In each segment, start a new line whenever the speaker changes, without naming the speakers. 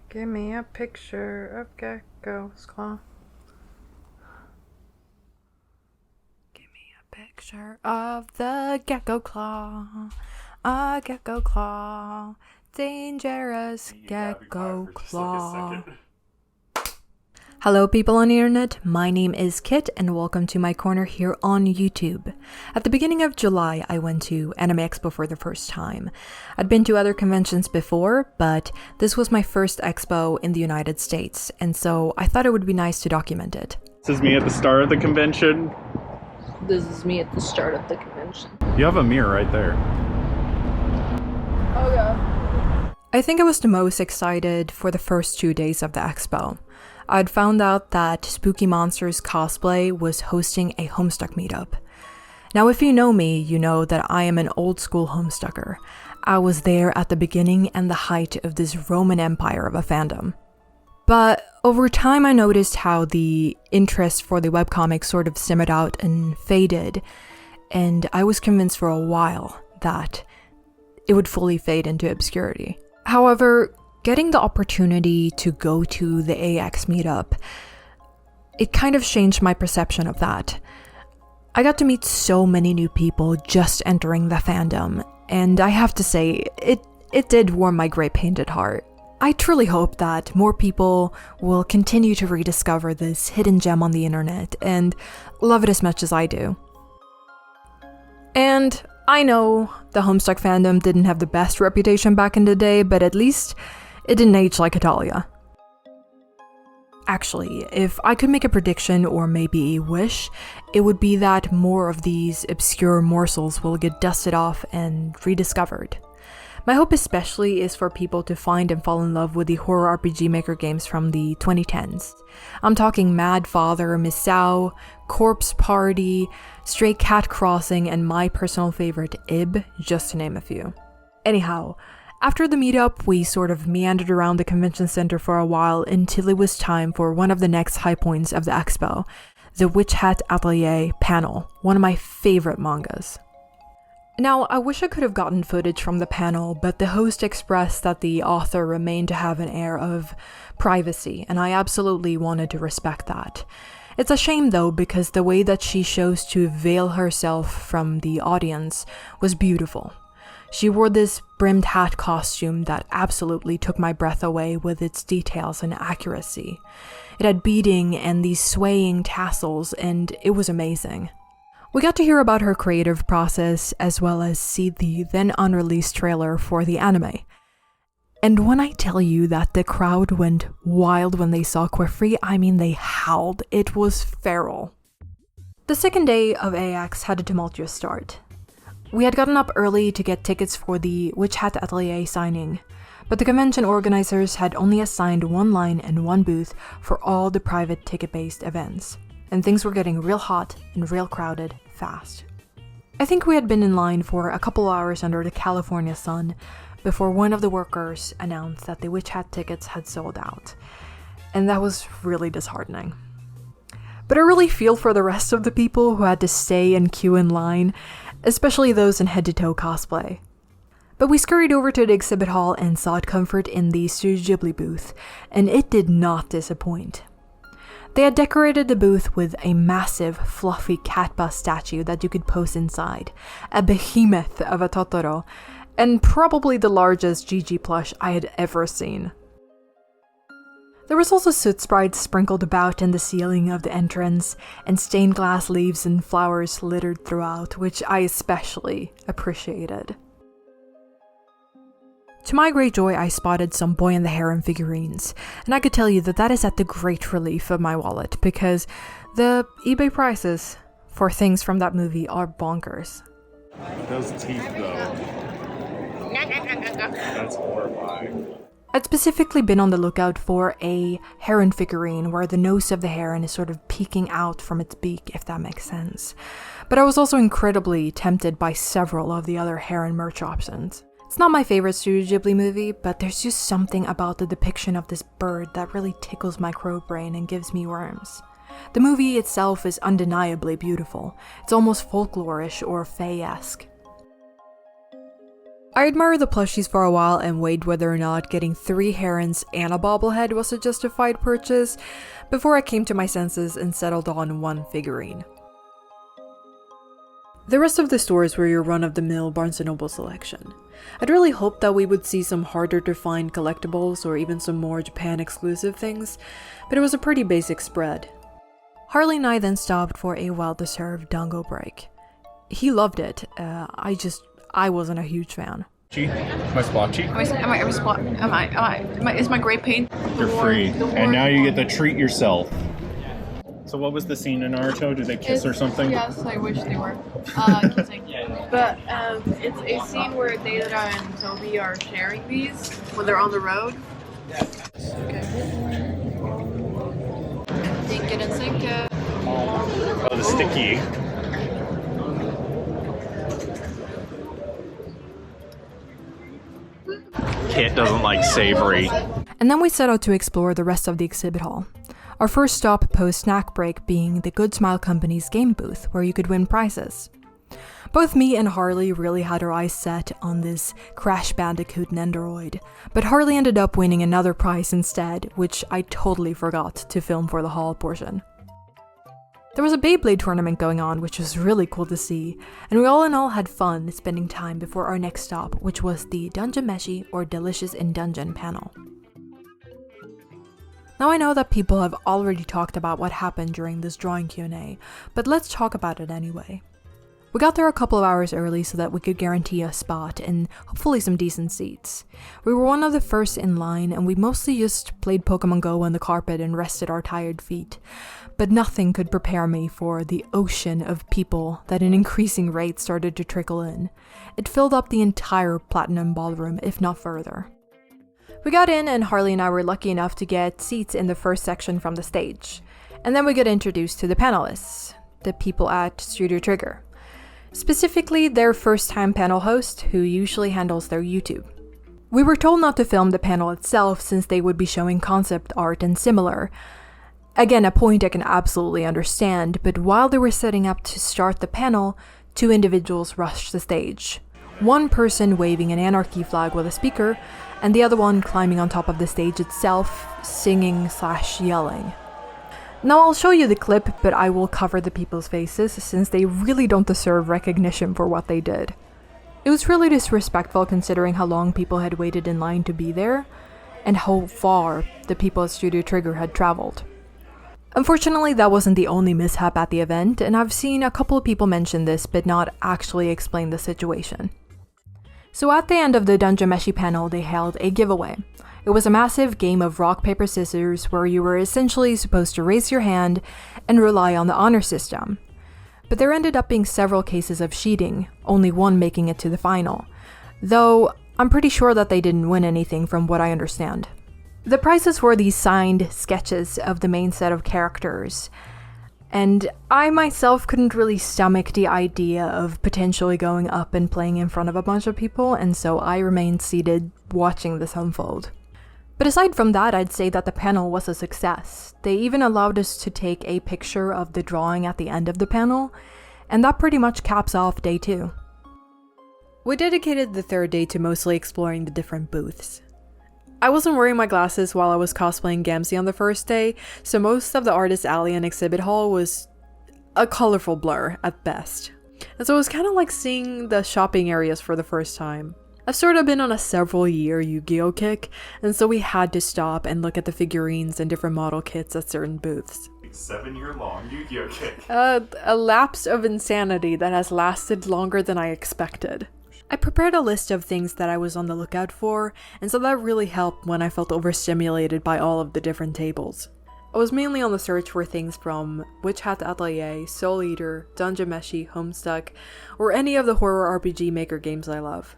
Give me a picture of gecko's claw. Give me a picture of the gecko claw. A gecko claw. Dangerous gecko claw. Hello people on the internet, my name is Kit and welcome to my corner here on YouTube. At the beginning of July, I went to Anime Expo for the first time. I'd been to other conventions before, but this was my first expo in the United States, and so I thought it would be nice to document it.
This is me at the start of the convention.
This is me at the start of the convention.
You have a mirror right there.
Oh yeah.
I think I was the most excited for the first 2 days of the expo. I'd found out that Spooky Monsters Cosplay was hosting a Homestuck meetup. Now if you know me, you know that I am an old school Homestucker. I was there at the beginning and the height of this Roman Empire of a fandom. But over time I noticed how the interest for the webcomic sort of simmered out and faded, and I was convinced for a while that it would fully fade into obscurity. However, getting the opportunity to go to the AX meetup, it kind of changed my perception of that. I got to meet so many new people just entering the fandom, and I have to say, it did warm my gray painted heart. I truly hope that more people will continue to rediscover this hidden gem on the internet and love it as much as I do. And I know the Homestuck fandom didn't have the best reputation back in the day, but at least it didn't age like Italia. Actually, if I could make a prediction or maybe a wish, it would be that more of these obscure morsels will get dusted off and rediscovered. My hope especially is for people to find and fall in love with the horror RPG maker games from the 2010s. I'm talking Mad Father, Misao, Corpse Party, Stray Cat Crossing, and my personal favorite, 𝐈, just to name a few. Anyhow, after the meetup, we sort of meandered around the convention center for a while until it was time for one of the next high points of the expo, the Hat Atelier panel, one of my favorite mangas. Now, I wish I could have gotten footage from the panel, but the host expressed that the author remained to have an air of privacy, and I absolutely wanted to respect that. It's a shame though, because the way that she chose to veil herself from the audience was beautiful. She wore this brimmed hat costume that absolutely took my breath away with its details and accuracy. It had beading and these swaying tassels, and it was amazing. We got to hear about her creative process as well as see the then unreleased trailer for the anime. And when I tell you that the crowd went wild when they saw 𝐞𝐻, I mean they howled. It was feral. The second day of AX had a tumultuous start. We had gotten up early to get tickets for the Hat Atelier signing, but the convention organizers had only assigned one line and one booth for all the private ticket-based events, and things were getting real hot and real crowded fast. I think we had been in line for a couple hours under the California sun before one of the workers announced that the Witch Hat tickets had sold out, and that was really disheartening. But I really feel for the rest of the people who had to stay and queue in line, especially those in head-to-toe cosplay. But we scurried over to the exhibit hall and sought comfort in the Studio Ghibli booth, and it did not disappoint. They had decorated the booth with a massive, fluffy cat bust statue that you could pose inside, a behemoth of a Totoro, and probably the largest Gigi plush I had ever seen. There was also soot sprites sprinkled about in the ceiling of the entrance, and stained glass leaves and flowers littered throughout, which I especially appreciated. To my great joy, I spotted some Boy and the Heron figurines, and I could tell you that that is at the great relief of my wallet, because the eBay prices for things from that movie are bonkers.
Those teeth though. That's horrifying.
I'd specifically been on the lookout for a heron figurine where the nose of the heron is sort of peeking out from its beak, if that makes sense. But I was also incredibly tempted by several of the other heron merch options. It's not my favorite Studio Ghibli movie, but there's just something about the depiction of this bird that really tickles my crow brain and gives me worms. The movie itself is undeniably beautiful. It's almost folklorish or fae-esque. I admired the plushies for a while and weighed whether or not getting 3 herons and a bobblehead was a justified purchase before I came to my senses and settled on 1 figurine. The rest of the stores were your run-of-the-mill Barnes & Noble selection. I'd really hoped that we would see some harder to find collectibles or even some more Japan exclusive things, but it was a pretty basic spread. Harley and I then stopped for a well-deserved dango break. He loved it, I wasn't a huge fan.
My splotchy.
Is my gray paint?
You're free. And now you get to treat yourself. So what was the scene in Naruto? Did they kiss or something?
Yes, I wish they were kissing. But it's a scene where Data and Toby are sharing these when they're on the road. Okay. Dink it and sink it.
Oh, the sticky. Kit doesn't like savory.
And then we set out to explore the rest of the exhibit hall. Our first stop post-snack break being the Good Smile Company's game booth, where you could win prizes. Both me and Harley really had our eyes set on this Crash Bandicoot Nendoroid, but Harley ended up winning another prize instead, which I totally forgot to film for the haul portion. There was a Beyblade tournament going on, which was really cool to see, and we all in all had fun spending time before our next stop, which was the Dungeon Meshi or Delicious in Dungeon panel. Now I know that people have already talked about what happened during this drawing Q&A, but let's talk about it anyway. We got there a couple of hours early so that we could guarantee a spot and hopefully some decent seats. We were one of the first in line and we mostly just played Pokemon Go on the carpet and rested our tired feet. But nothing could prepare me for the ocean of people that at an increasing rate started to trickle in. It filled up the entire Platinum Ballroom, if not further. We got in and Harley and I were lucky enough to get seats in the first section from the stage. And then we got introduced to the panelists, the people at Studio Trigger. Specifically, their first-time panel host, who usually handles their YouTube. We were told not to film the panel itself since they would be showing concept art and similar. Again, a point I can absolutely understand, but while they were setting up to start the panel, 2 individuals rushed the stage. One person waving an anarchy flag with a speaker, and the other one climbing on top of the stage itself, singing/yelling. Now I'll show you the clip, but I will cover the people's faces since they really don't deserve recognition for what they did. It was really disrespectful considering how long people had waited in line to be there, and how far the people at Studio Trigger had traveled. Unfortunately, that wasn't the only mishap at the event, and I've seen a couple of people mention this but not actually explain the situation. So at the end of the Dungeon Meshi panel, they held a giveaway. It was a massive game of rock, paper, scissors where you were essentially supposed to raise your hand and rely on the honor system. But there ended up being several cases of cheating, only one making it to the final. Though, I'm pretty sure that they didn't win anything from what I understand. The prizes were these signed sketches of the main set of characters. And I myself couldn't really stomach the idea of potentially going up and playing in front of a bunch of people, and so I remained seated watching this unfold. But aside from that, I'd say that the panel was a success. They even allowed us to take a picture of the drawing at the end of the panel, and that pretty much caps off day 2. We dedicated the third day to mostly exploring the different booths. I wasn't wearing my glasses while I was cosplaying Gamzee on the first day, so most of the artist alley and exhibit hall was a colorful blur at best. And so it was kind of like seeing the shopping areas for the first time. I've sort of been on a several-year Yu-Gi-Oh kick, and so we had to stop and look at the figurines and different model kits at certain booths.
7-year-long Yu-Gi-Oh kick.
A lapse of insanity that has lasted longer than I expected. I prepared a list of things that I was on the lookout for, and so that really helped when I felt overstimulated by all of the different tables. I was mainly on the search for things from Hat Atelier, Soul Eater, Dungeon Meshi, Homestuck, or any of the horror RPG maker games I love.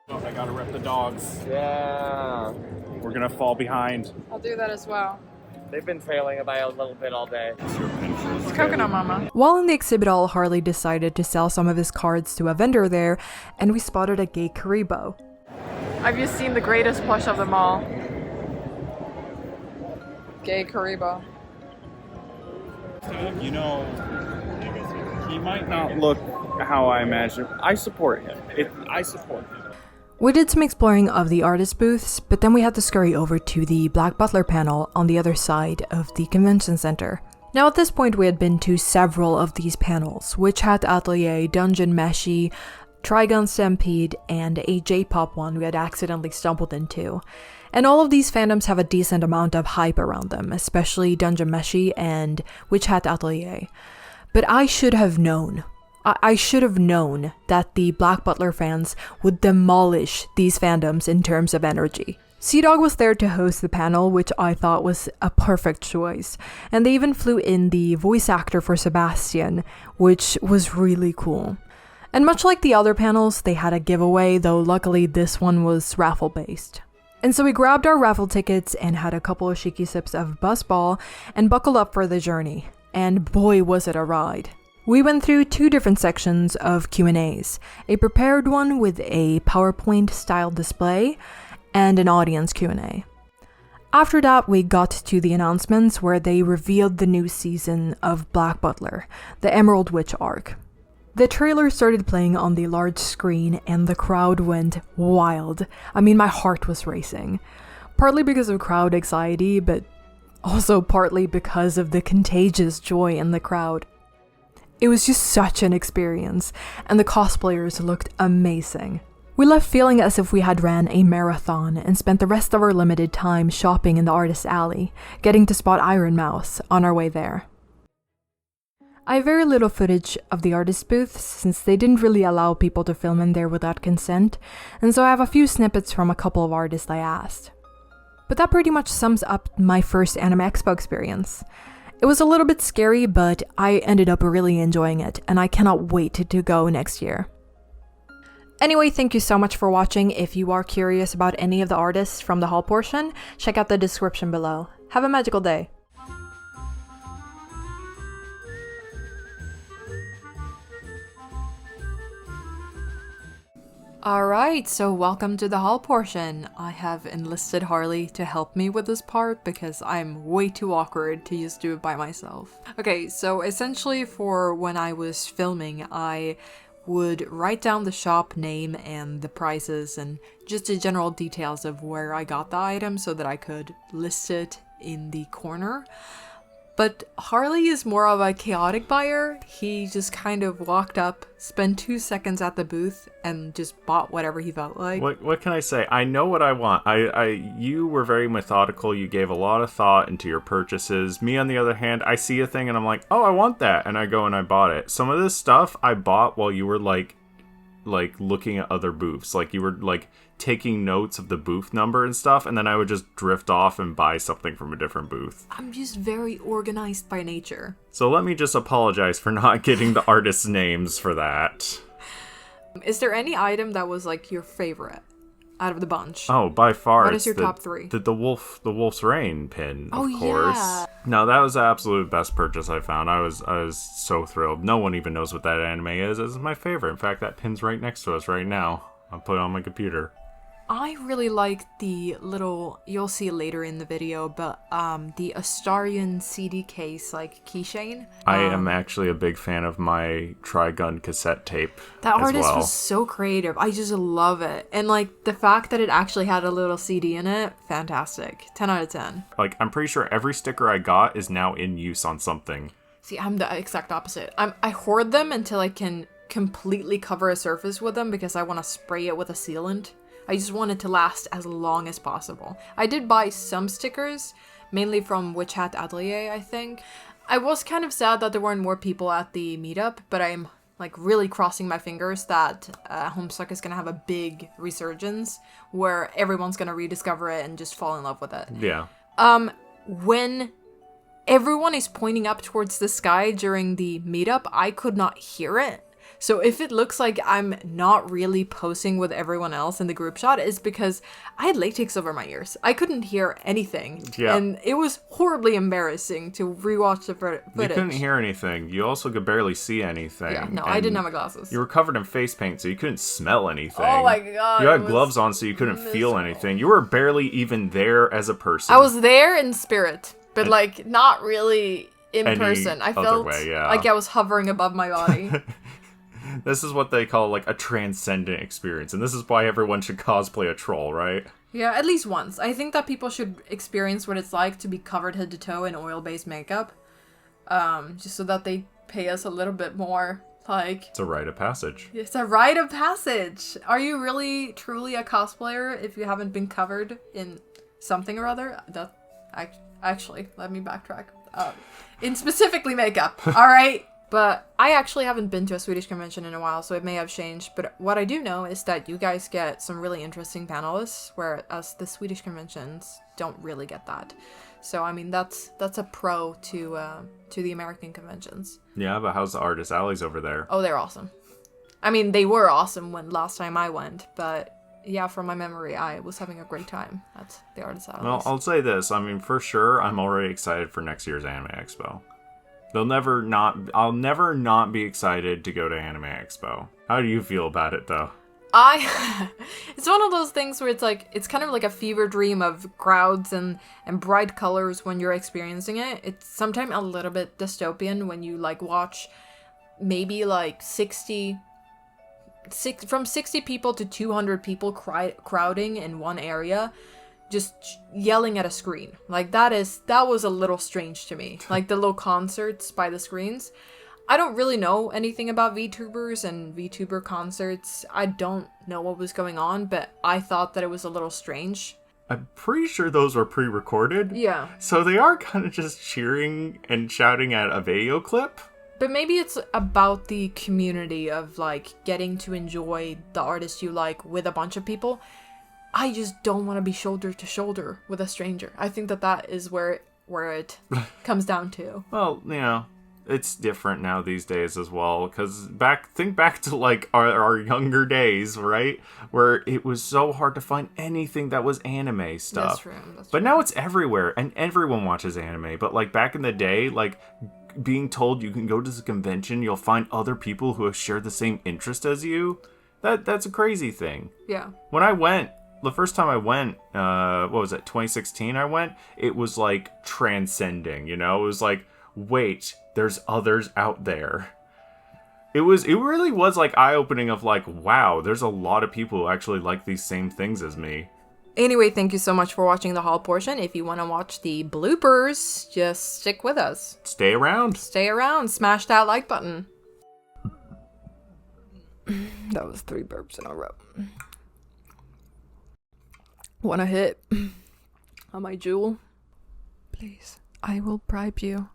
Oh, I gotta rep the dogs.
Yeah.
We're gonna fall behind.
I'll do that as well.
They've been trailing by a little bit all day.
It's Coconut Mama.
While in the exhibit hall, Harley decided to sell some of his cards to a vendor there, and we spotted a 𝐊𝐞𝐿.
I've just seen the greatest plush of them all. 𝐊𝐞𝐿.
You know, he might not look how I imagine. I support him. I support him.
We did some exploring of the artist booths, but then we had to scurry over to the Black Butler panel on the other side of the convention center. Now at this point we had been to several of these panels, which Hat Atelier, Dungeon Meshi, Trigun Stampede, and a J-pop one we had accidentally stumbled into. And all of these fandoms have a decent amount of hype around them, especially Dungeon Meshi and Witch Hat Atelier. But I should have known. I should have known that the Black Butler fans would demolish these fandoms in terms of energy. Sea-Dog was there to host the panel, which I thought was a perfect choice. And they even flew in the voice actor for Sebastian, which was really cool. And much like the other panels, they had a giveaway, though luckily this one was raffle-based. And so we grabbed our raffle tickets and had a couple of cheeky sips of Buzzball and buckled up for the journey. And boy was it a ride. We went through 2 different sections of Q&As, a prepared one with a PowerPoint-style display, and an audience Q&A. After that, we got to the announcements where they revealed the new season of Black Butler, the Emerald Witch arc. The trailer started playing on the large screen and the crowd went wild. I mean, my heart was racing. Partly because of crowd anxiety, but also partly because of the contagious joy in the crowd. It was just such an experience, and the cosplayers looked amazing. We left feeling as if we had ran a marathon and spent the rest of our limited time shopping in the Artist Alley, getting to spot Iron Mouse on our way there. I have very little footage of the artist booths since they didn't really allow people to film in there without consent, and so I have a few snippets from a couple of artists I asked. But that pretty much sums up my first Anime Expo experience. It was a little bit scary, but I ended up really enjoying it, and I cannot wait to go next year. Anyway, thank you so much for watching. If you are curious about any of the artists from the haul portion, check out the description below. Have a magical day! Alright, so welcome to the haul portion. I have enlisted Harley to help me with this part because I'm way too awkward to just do it by myself. Okay, so essentially for when I was filming, I would write down the shop name and the prices and just the general details of where I got the item so that I could list it in the corner. But Harley is more of a chaotic buyer. He just kind of walked up, spent 2 seconds at the booth, and just bought whatever he felt like.
What can I say? I know what I want. You were very methodical. You gave a lot of thought into your purchases. Me, on the other hand, I see a thing and I'm like, oh, I want that. And I go and I bought it. Some of this stuff I bought while you were like looking at other booths. Like you were like taking notes of the booth number and stuff, and then I would just drift off and buy something from a different booth.
I'm just very organized by nature.
So let me just apologize for not getting the artists' names for that.
Is there any item that was like your favorite out of the bunch?
Oh, by far.
What is your top 3?
The Wolf's Rain pin, of course.
Yeah.
No, that was the absolute best purchase I found. I was so thrilled. No one even knows what that anime is. It's my favorite. In fact, that pin's right next to us right now. I'll put it on my computer.
I really like the little, you'll see later in the video, but the Astarian CD case, like keychain.
I am actually a big fan of my Trigun cassette tape.
That artist was so creative. I just love it. And like the fact that it actually had a little CD in it, fantastic. 10 out of 10.
Like, I'm pretty sure every sticker I got is now in use on something.
See, I'm the exact opposite. I hoard them until I can completely cover a surface with them because I want to spray it with a sealant. I just want it to last as long as possible. I did buy some stickers, mainly from Witch Hat Atelier, I think. I was kind of sad that there weren't more people at the meetup, but I'm like really crossing my fingers that Homestuck is gonna have a big resurgence where everyone's gonna rediscover it and just fall in love with it.
Yeah.
When everyone is pointing up towards the sky during the meetup, I could not hear it. So if it looks like I'm not really posing with everyone else in the group shot, it's because I had latex over my ears. I couldn't hear anything.
Yeah.
And it was horribly embarrassing to rewatch the footage.
You couldn't hear anything. You also could barely see anything.
Yeah, no, I didn't have my glasses.
You were covered in face paint, so you couldn't smell anything.
Oh my god.
You had gloves on, so you couldn't feel anything. You were barely even there as a person.
I was there in spirit, but like not really in person. I felt like I was hovering above my body.
This is what they call like a transcendent experience, and this is why everyone should cosplay a troll, right?
Yeah, at least once. I think that people should experience what it's like to be covered head to toe in oil-based makeup. Just so that they pay us a little bit more. Like,
it's a rite of passage.
It's a rite of passage. Are you really, truly a cosplayer if you haven't been covered in something or other? Actually, let me backtrack. In specifically makeup, alright? But I actually haven't been to a Swedish convention in a while, so it may have changed. But what I do know is that you guys get some really interesting panelists, whereas the Swedish conventions don't really get that. So, I mean, that's a pro to the American conventions.
Yeah, but how's the artist alleys over there?
Oh, they're awesome. I mean, they were awesome when last time I went, but yeah, from my memory, I was having a great time at the artist alleys.
Well, I'll say this. I mean, for sure, I'm already excited for next year's Anime Expo. I'll never not be excited to go to Anime Expo. How do you feel about it, though?
It's one of those things where it's kind of like a fever dream of crowds and bright colors when you're experiencing it. It's sometimes a little bit dystopian when you like watch maybe like 60 people to 200 people crowding in one area, just yelling at a screen. Like that was a little strange to me. Like the little concerts by the screens. I don't really know anything about VTubers and VTuber concerts. I don't know what was going on, but I thought that it was a little strange.
I'm pretty sure those were pre-recorded.
Yeah.
So they are kind of just cheering and shouting at a video clip.
But maybe it's about the community of like getting to enjoy the artist you like with a bunch of people. I just don't want to be shoulder to shoulder with a stranger. I think that is where it comes down to.
Well, you know, it's different now these days as well, because think back to like our younger days, right, where it was so hard to find anything that was anime stuff.
That's true.
But now it's everywhere and everyone watches anime. But like back in the day, like being told you can go to the convention, you'll find other people who have shared the same interest as you, that's a crazy thing.
Yeah.
When I went, the first time I went, what was it, 2016 I went, it was like transcending, you know? It was like, wait, there's others out there. It really was like eye-opening of like, wow, there's a lot of people who actually like these same things as me.
Anyway, thank you so much for watching the haul portion. If you want to watch the bloopers, just stick with us.
Stay around.
Stay around. Smash that like button. That was 3 burps in a row. Want a hit on my jewel? Please, I will bribe you.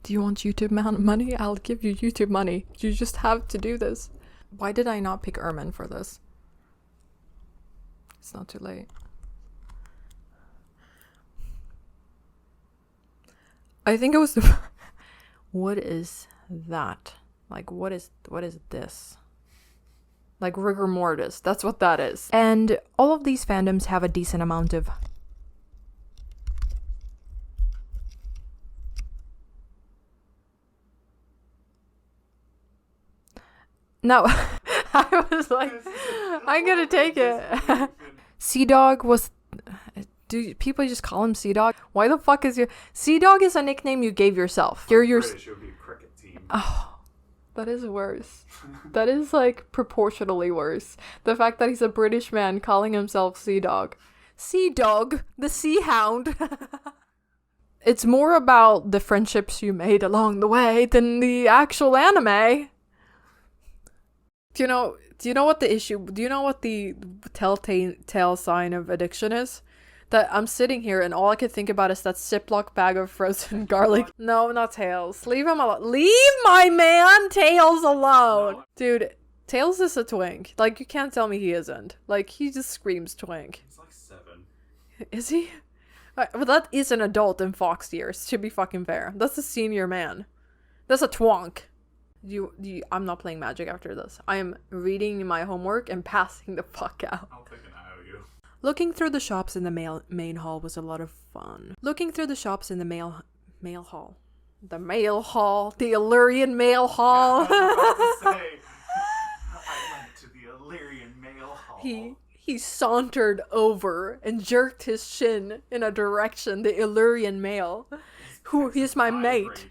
Do you want YouTube money? I'll give you YouTube money. You just have to do this. Why did I not pick Ermin for this? It's not too late. I think it was the... What is that? Like, what is this? Like rigor mortis. That's what that is. And all of these fandoms have a decent amount of... No, I was like, I'm gonna take it. Sea Dog was... Do people just call him Sea Dog? Why the fuck is your... Sea Dog is a nickname you gave yourself. You're your...
British, it would be a cricket team.
Oh, that is worse. That is like proportionally worse. The fact that he's a British man calling himself Sea Dog. Sea Dog, the Sea Hound. It's more about the friendships you made along the way than the actual anime. Do you know what the issue... Do you know what the telltale sign of addiction is? That I'm sitting here and all I could think about is that Ziploc bag of frozen garlic. No, not Tails. Leave him alone. Leave my man Tails alone! No. Dude, Tails is a twink. Like, you can't tell me he isn't. Like, he just screams twink.
He's like 7.
Is he? Well, that is an adult in Fox years, to be fucking fair. That's a senior man. That's a twonk. I'm not playing Magic after this. I am reading my homework and passing the fuck out.
I'll take an eye out of you.
Looking through the shops in the main hall was a lot of fun. Looking through the shops in the mail hall. The mail hall. The Illyrian mail hall.
Yeah, I was about to say, I went to the Illyrian mail hall.
He sauntered over and jerked his chin in a direction, the Illyrian mail. Who is my mate.